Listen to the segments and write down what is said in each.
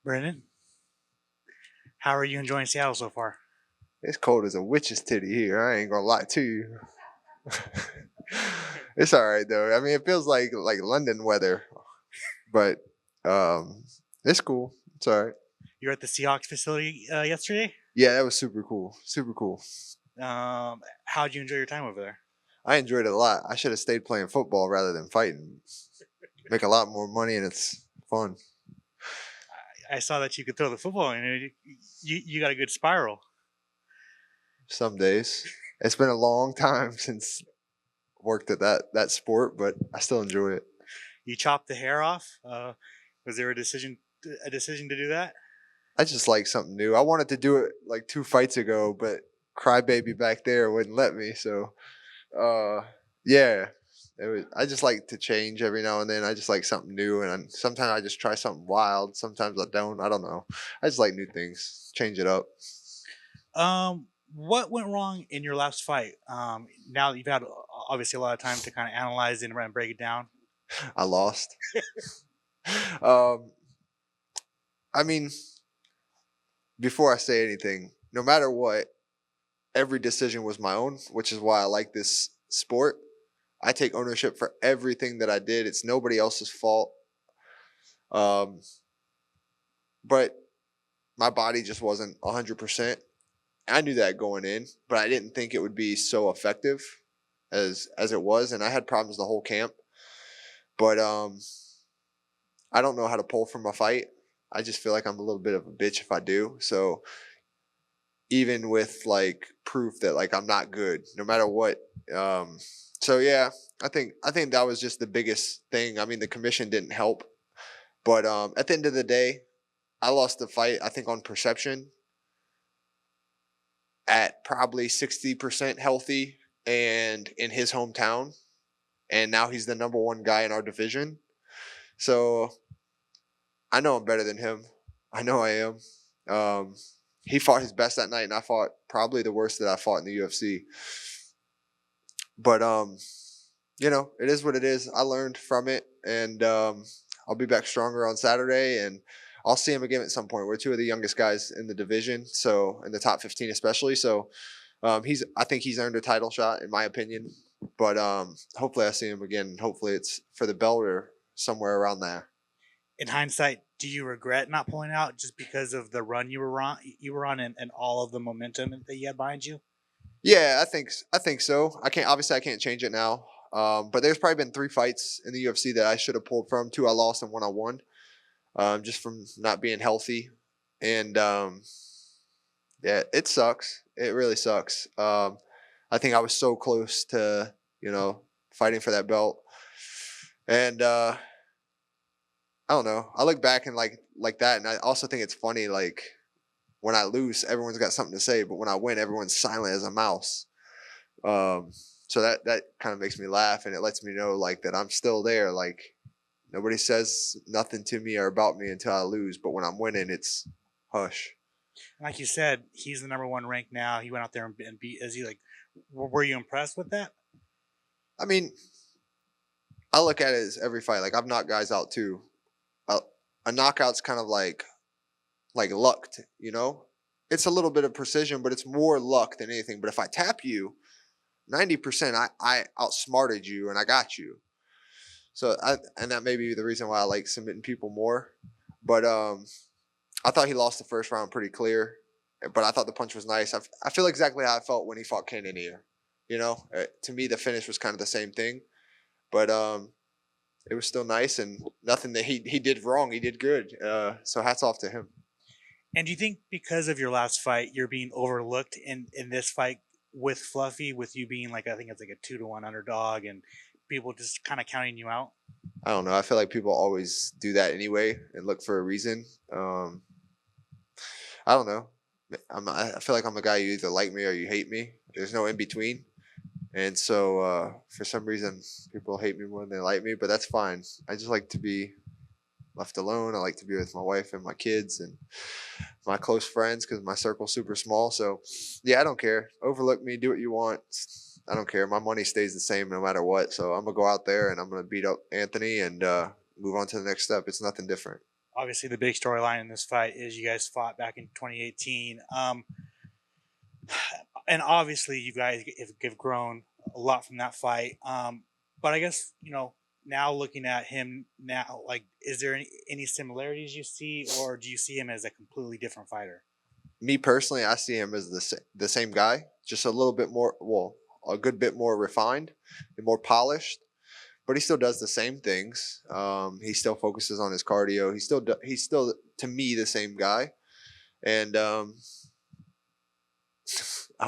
Brendan, how are you enjoying Seattle so far? It's cold as a witch's titty here. I ain't gonna lie to you. It's all right though. I mean, it feels like London weather, but um, it's cool. It's all right. You were at the Seahawks facility yesterday. Yeah, that was super cool. Super cool. How'd you enjoy your time over there? I enjoyed it a lot. I should have stayed playing football rather than fighting. Make a lot more money and it's fun. I saw that you could throw the football, and you got a good spiral. Some days. It's been a long time since worked at that sport, but I still enjoy it. You chopped the hair off. Was there a decision to do that? I just like something new. I wanted to do it like 2 fights ago, but Crybaby back there wouldn't let me. So, uh, yeah, I just like to change every now and then. I just like something new, and sometimes I just try something wild. Sometimes I don't. I don't know. I just like new things. Change it up. What went wrong in your last fight? Now that you've had obviously a lot of time to kind of analyze it and break it down. I lost. um, I mean, before I say anything, no matter what, every decision was my own, which is why I like this sport. I take ownership for everything that I did. It's nobody else's fault. Um, but my body just wasn't 100%. I knew that going in, but I didn't think it would be so effective as it was, and I had problems the whole camp. But I don't know how to pull from a fight. I just feel like I'm a little bit of a bitch if I do. So even with like proof that like I'm not good, no matter what. So yeah, I think that was just the biggest thing. I mean, the commission didn't help, but at the end of the day, I lost the fight. I think on perception at probably 60% healthy and in his hometown, and now he's the number one guy in our division. So I know I'm better than him. I know I am. Um, he fought his best that night, and I fought probably the worst that I fought in the UFC. But it is what it is. I learned from it, and I'll be back stronger on Saturday, and I'll see him again at some point. We're two of the youngest guys in the division, so in the top 15 especially. So I think he's earned a title shot in my opinion. But hopefully I see him again. Hopefully it's for the belt or somewhere around there. In hindsight, do you regret not pulling out just because of the run you were on, and all of the momentum that you had behind you? Yeah, I think so. I can't change it now. But there's probably been 3 fights in the UFC that I should have pulled from. 2 I lost and 1 I won, just from not being healthy. And yeah, it sucks. It really sucks. I think I was so close to fighting for that belt, and I don't know. I look back and like that, and I also think it's funny. Like when I lose, everyone's got something to say, but when I win, everyone's silent as a mouse. So that kind of makes me laugh, and it lets me know like that I'm still there. Like nobody says nothing to me or about me until I lose, but when I'm winning, it's hush. Like you said, he's the number one rank now. He went out there and beat. Is he like? Were you impressed with that? I mean, I look at it as every fight. Like I've knocked guys out too. A, a knockout's kind of like lucked, you know. It's a little bit of precision, but it's more luck than anything. But if I tap you, 90%, I outsmarted you and I got you. And that may be the reason why I like submitting people more. But I thought he lost the first round pretty clear, but I thought the punch was nice. I feel exactly how I felt when he fought Cannonier. To me, the finish was kind of the same thing, but it was still nice and nothing that he did wrong. He did good. So hats off to him. And do you think because of your last fight, you're being overlooked in this fight with Fluffy, with you being like I think it's like a 2-1 underdog, and people just kind of counting you out? I don't know. I feel like people always do that anyway and look for a reason. I don't know. I feel like I'm a guy you either like me or you hate me. There's no in between. And so for some reason, people hate me more than they like me, but that's fine. I just like to be left alone. I like to be with my wife and my kids and my close friends because my circle's super small. So, yeah, I don't care. Overlook me, do what you want. I don't care. My money stays the same no matter what. So I'm gonna go out there and I'm gonna beat up Anthony and move on to the next step. It's nothing different. obviously the big storyline in this fight is you guys fought back in 2018. And obviously you guys have grown a lot from that fight. But I guess now looking at him now, like, is there any similarities you see, or do you see him as a completely different fighter? Me personally, I see him as the same guy, just a little bit more, well, a good bit more refined and more polished. But he still does the same things. He still focuses on his cardio. He's still to me the same guy. And I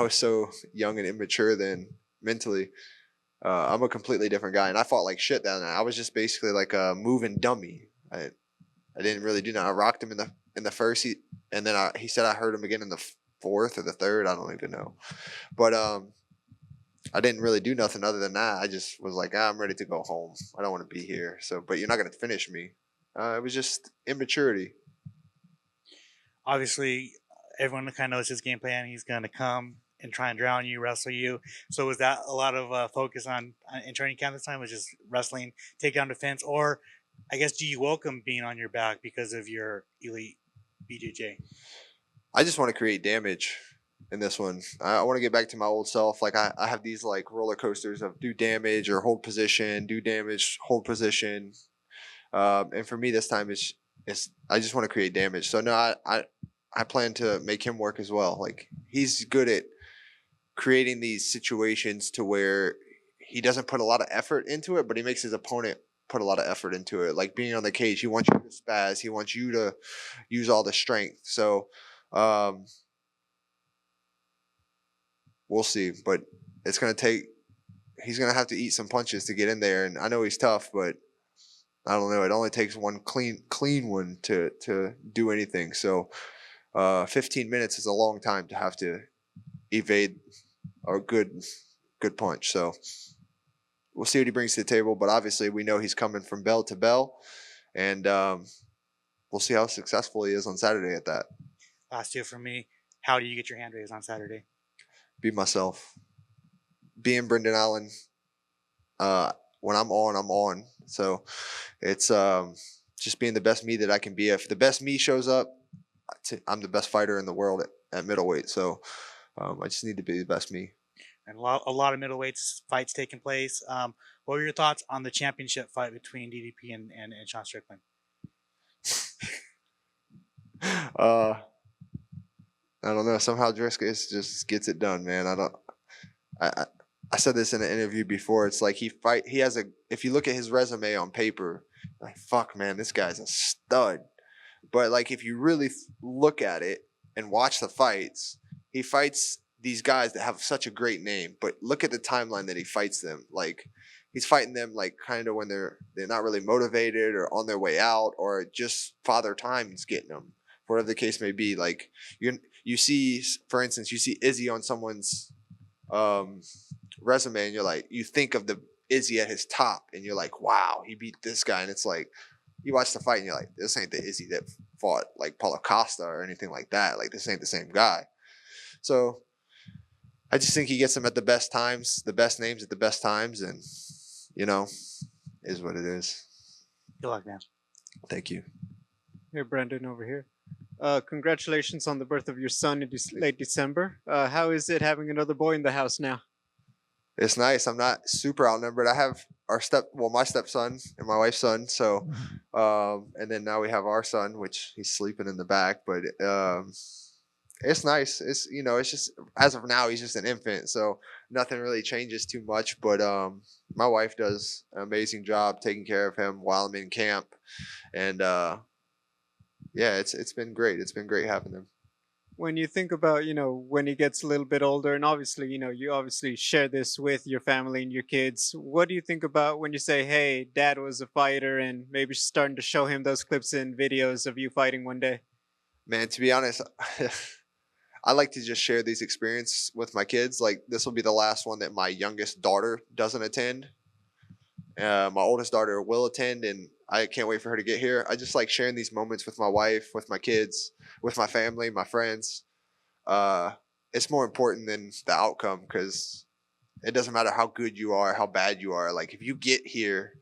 was so young and immature then mentally. I'm a completely different guy, and I fought like shit that night. I was just basically like a moving dummy. I didn't really do that. I rocked him in the first, and then he said I hurt him again in the fourth or the third. I don't even know, but I didn't really do nothing other than that. I just was like, I'm ready to go home. I don't want to be here. So, but you're not gonna finish me. It was just immaturity. Obviously, everyone kind of knows his game plan. He's going to come and try and drown you, wrestle you. So was that a lot of focus on in training camp this time? Was just wrestling, takedown defense, or I guess do you welcome being on your back because of your elite BJJ? I just want to create damage in this one. I want to get back to my old self. Like I have these like roller coasters of do damage or hold position, do damage, hold position. And for me this time it's I just want to create damage. So no, I plan to make him work as well. Like he's good at creating these situations to where he doesn't put a lot of effort into it, but he makes his opponent put a lot of effort into it. Like being on the cage, he wants you to spaz. He wants you to use all the strength. So um, we'll see, but it's gonna take. He's gonna have to eat some punches to get in there, and I know he's tough, but I don't know. It only takes one clean one to do anything. So 15 minutes is a long time to have to evade a good punch. So we'll see what he brings to the table. But obviously, we know he's coming from bell to bell, and we'll see how successful he is on Saturday at that. Last two for me. How do you get your hand raised on Saturday? Be myself. Being Brendan Allen. When I'm on, I'm on. So it's just being the best me that I can be. If the best me shows up, I'm the best fighter in the world at middleweight. So I just need to be the best me. And a lot of middleweights fights taking place. What were your thoughts on the championship fight between DDP and Sean Strickland? uh, I don't know. Somehow Driscoll just gets it done, man. I said this in an interview before. It's like he has a. If you look at his resume on paper, like fuck, man, this guy's a stud. But like if you really look at it and watch the fights, he fights these guys that have such a great name. But look at the timeline that he fights them. Like he's fighting them like kind of when they're not really motivated or on their way out or just father time's getting them. Whatever the case may be. Like you see, for instance, you see Izzy on someone's resume and you're like, you think of the Izzy at his top and you're like, wow, he beat this guy. And it's like, you watch the fight and you're like, this ain't the Izzy that fought like Paulo Costa or anything like that. Like this ain't the same guy. So I just think he gets them at the best times, the best names at the best times, and is what it is. Good luck, man. Thank you. Here, Brendan, over here. Congratulations on the birth of your son in late December. How is it having another boy in the house now? It's nice. I'm not super outnumbered. I have my stepson and my wife's son. So, and then now we have our son, which he's sleeping in the back. But it's nice. It's just as of now he's just an infant, so nothing really changes too much. But my wife does an amazing job taking care of him while I'm in camp, and yeah, it's been great. It's been great having him. When you think about, when he gets a little bit older, and obviously, you obviously share this with your family and your kids, what do you think about when you say, hey, dad was a fighter, and maybe starting to show him those clips and videos of you fighting one day? Man, to be honest, I like to just share these experiences with my kids. Like this will be the last one that my youngest daughter doesn't attend. My oldest daughter will attend, and I can't wait for her to get here. I just like sharing these moments with my wife, with my kids, with my family, my friends. It's more important than the outcome because it doesn't matter how good you are, how bad you are. Like if you get here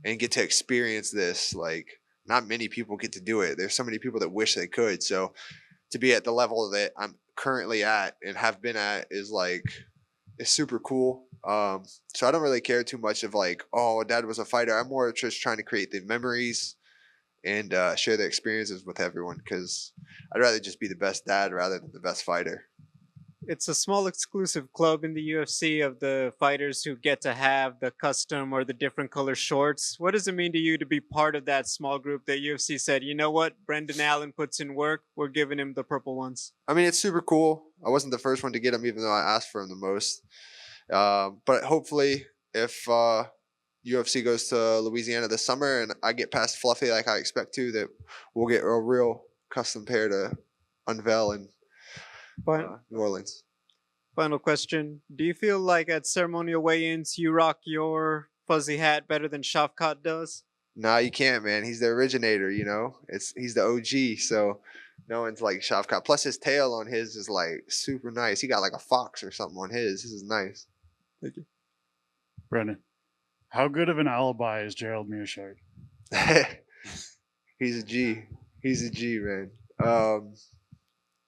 and get to experience this, like not many people get to do it. There's so many people that wish they could. So to be at the level that I'm currently at and have been at is like, it's super cool. So I don't really care too much of like, oh, dad was a fighter. I'm more just trying to create the memories and share the experiences with everyone, because I'd rather just be the best dad rather than the best fighter. It's a small exclusive club in the UFC of the fighters who get to have the custom or the different color shorts. What does it mean to you to be part of that small group that UFC said, you know what, Brendan Allen puts in work, we're giving him the purple ones? I mean, it's super cool. I wasn't the first one to get them, even though I asked for them the most. But hopefully, if UFC goes to Louisiana this summer and I get past Fluffy like I expect to, that we'll get a real custom pair to unveil in New Orleans. Final question. Do you feel like at ceremonial weigh-ins you rock your fuzzy hat better than Shafkat does? Nah, you can't, man. He's the originator, you know? He's the OG, so no one's like Shafkat. Plus his tail on his is like super nice. He got like a fox or something on his. His is nice. Thank you. Brendan, how good of an alibi is Gerald Mearshart? He's a G. He's a G, man.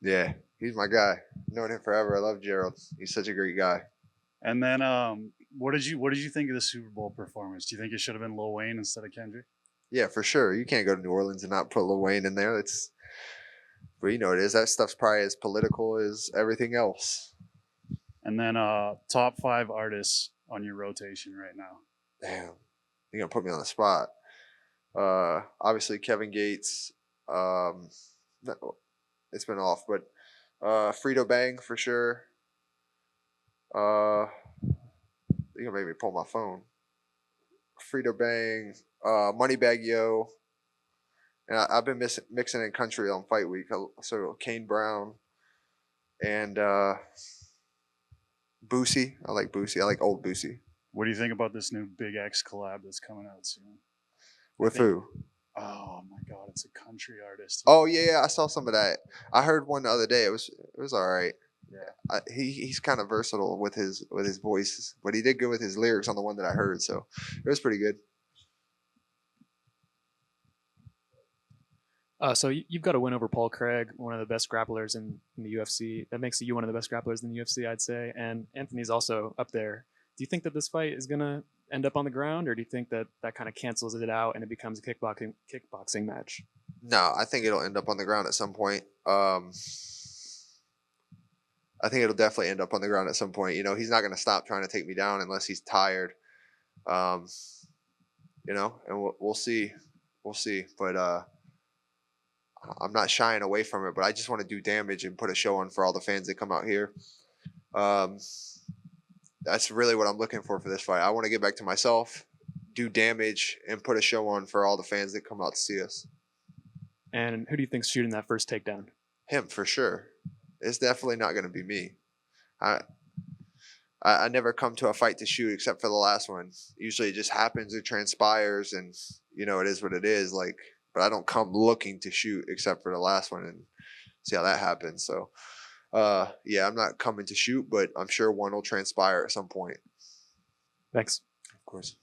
Yeah, he's my guy. Known him forever. I love Gerald. He's such a great guy. And then, what did you think of the Super Bowl performance? Do you think it should have been Lil Wayne instead of Kendrick? Yeah, for sure. You can't go to New Orleans and not put Lil Wayne in there. But you know it is. That stuff's probably as political as everything else. And then, top 5 artists on your rotation right now. Damn, you're gonna put me on the spot. Obviously Kevin Gates. No, it's been off, but Frito Bang for sure. You gonna make me pull my phone. Frito Bang, Moneybag Yo, and I've been mixing in country on Fight Week. So Kane Brown and Boosie. I like Boosie. I like old Boosie. What do you think about this new Big X collab that's coming out soon? With who? Oh my God, it's a country artist. Oh yeah, I saw some of that. I heard one the other day. It was all right. Yeah, he's kind of versatile with his voice, but he did good with his lyrics on the one that I heard. So it was pretty good. So you've got a win over Paul Craig, one of the best grapplers in the UFC. That makes you one of the best grapplers in the UFC, I'd say. And Anthony's also up there. Do you think that this fight is gonna end up on the ground, or do you think that kind of cancels it out and it becomes a kickboxing match? No, I think it'll end up on the ground at some point. I think it'll definitely end up on the ground at some point. You know, he's not going to stop trying to take me down unless he's tired. You know, and we'll see. We'll see. But I'm not shying away from it, but I just want to do damage and put a show on for all the fans that come out here. That's really what I'm looking for this fight. I want to get back to myself, do damage, and put a show on for all the fans that come out to see us. And who do you think's shooting that first takedown? Him, for sure. It's definitely not going to be me. I never come to a fight to shoot except for the last one. Usually it just happens, it transpires, and you know it is what it is. Like, but I don't come looking to shoot except for the last one and see how that happens. So, yeah, I'm not coming to shoot, but I'm sure one will transpire at some point. Thanks. Of course.